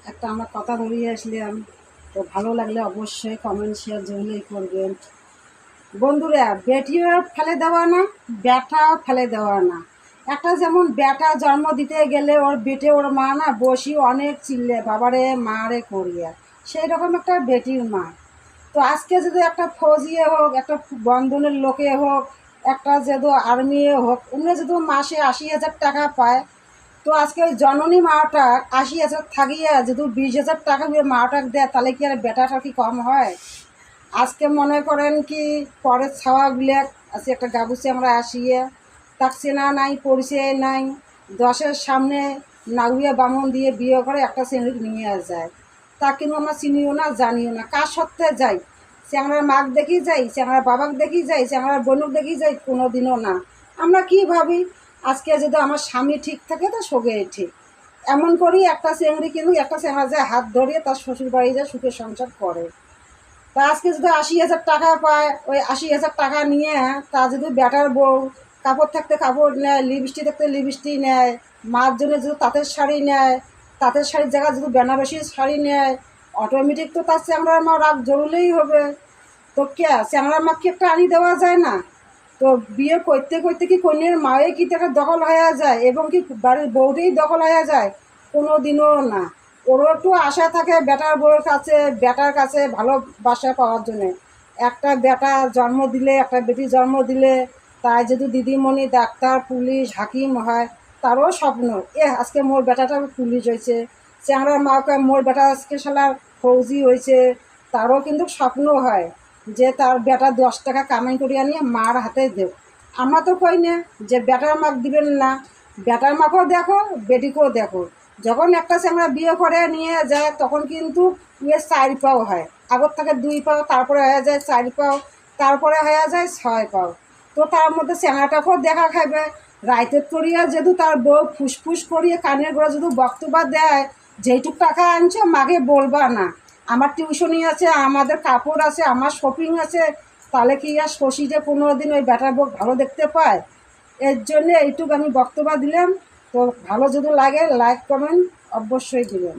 একটা আমরা কথা ধরিয়ে আসলাম। তো ভালো লাগলে অবশ্যই কমেন্ট শেয়ার জরুরই করবেন। বন্ধুরা, বেটিও ফেলে দেওয়া না, ব্যাটাও ফেলে দেওয়া না। একটা যেমন ব্যাটা জন্ম দিতে গেলে ওর বেটে ওর মা না বসি অনেক চিল্লে বাবারে মারে করিয়া, সেই রকম একটা বেটির মা। তো আজকে যদি একটা ফৌজিয়ে হোক, একটা বন্ধনের লোকে হোক, একটা যদি আর্মি হোক, উনি যদি মাসে ৮০,০০০ টাকা পায়, তো আজকে ওই জননী মাটা ৮০,০০০ থাকিয়া যদি ২০,০০০ টাকা দিয়ে মাটাকে দেয়, তাহলে কি আর বেটাটা কি কম হয়? আজকে মনে করেন কি পরের ছাওয়াগুলো আজকে একটা গাবুসে আমরা আসিয়ে তাক চেনা নাই, পরিচয় নাই, ১০-এর সামনে নাগুয়া বামন দিয়ে বিয়ে করে একটা শ্রেণী নিয়ে যায়। তা কিন্তু আমরা চিনিও না, জানিও না, কার সত্ত্বে যাই। সে আমরা মাক দেখি যাই, সে আমরা বাবাকে দেখি যাই, সে আমরা বোনক দেখি যাই, কোনো দিনও না। আমরা কি ভাবি, আজকে যদি আমার স্বামী ঠিক থাকে তো সগে ঠিক। এমন করি একটা চেংড়ি কিন্তু একটা চেংড়া যায় হাত ধরিয়ে তার শ্বশুর বাড়ি যায় সুখের সংসার করে। তা আজকে যদি ৮০,০০০ টাকা পায়, ওই ৮০,০০০ টাকা নিয়ে তা যদি ব্যাটার বউ কাপড় থাকতে কাপড় নেয়, লিপস্টিক থাকতে লিপস্টিক নেয়, মার জন্য যদি তাঁতের শাড়ি নেয়, তাঁতের শাড়ির জায়গায় যদি বেনারসি শাড়ি নেয়, অটোমেটিক তো তার চ্যাংড়ার মা রাগ জরুলেই হবে। তো কে চ্যাংড়ার মাকে একটা আনি দেওয়া যায় না? তো বিয়ে করতে করতে কি কন্যার মায়ে কি তাকে দখল হয়ে যায় এবং কি বাড়ির বউটাই দখল হয়ে যায়? কোনো দিনও না। ওরও একটু আশা থাকে বেটার বউয়ের কাছে, বেটার কাছে ভালোবাসা পাওয়ার জন্যে। একটা বেটা জন্ম দিলে, একটা বেটি জন্ম দিলে, তাই যদি দিদিমণি ডাক্তার পুলিশ হাকিম হয়, তারও স্বপ্ন আজকে মোর বেটাটা পুলিশ হয়েছে, চ্যাংড়ার মাকে মোর বেটা আজকে শালার ফৌজি হয়েছে, তারও কিন্তু স্বপ্ন হয় যে তার বেটা ১০ টাকা কামাই করিয়া নিয়ে মার হাতে দেব। আমরা তো কই না যে বেটার মাক দিবেন না, বেটার মাকেও দেখো, বেটিকেও দেখো। যখন একটা আমরা বিয়ে করে নিয়ে যায় তখন কিন্তু ৪ পাও হয়, আগর থেকে ২ পাও, তারপরে হয়ে যায় ৪ পাও, তারপরে হয়ে যায় ৬ পাও। তো তার মধ্যে চ্যাংড়াটাকেও দেখা খাবে। রাইতের করিয়া যদি তার বউ ফুসফুস করিয়ে কানের গোড়া যদি বক্তব্য দেয়, যেইটুক টাকা আনছো মাকে বলবা না, আমার টিউশনি আছে, আমাদের কাপড় আছে, আমার শপিং আছে, তাহলে কি আর শশীতে ১৫ দিন ওই বেটার বউ ভালো দেখতে পায়? এর জন্যে এইটুকু আমি বক্তব্য দিলাম। তো ভালো যদি লাগে লাইক কমেন্ট অবশ্যই দিবেন।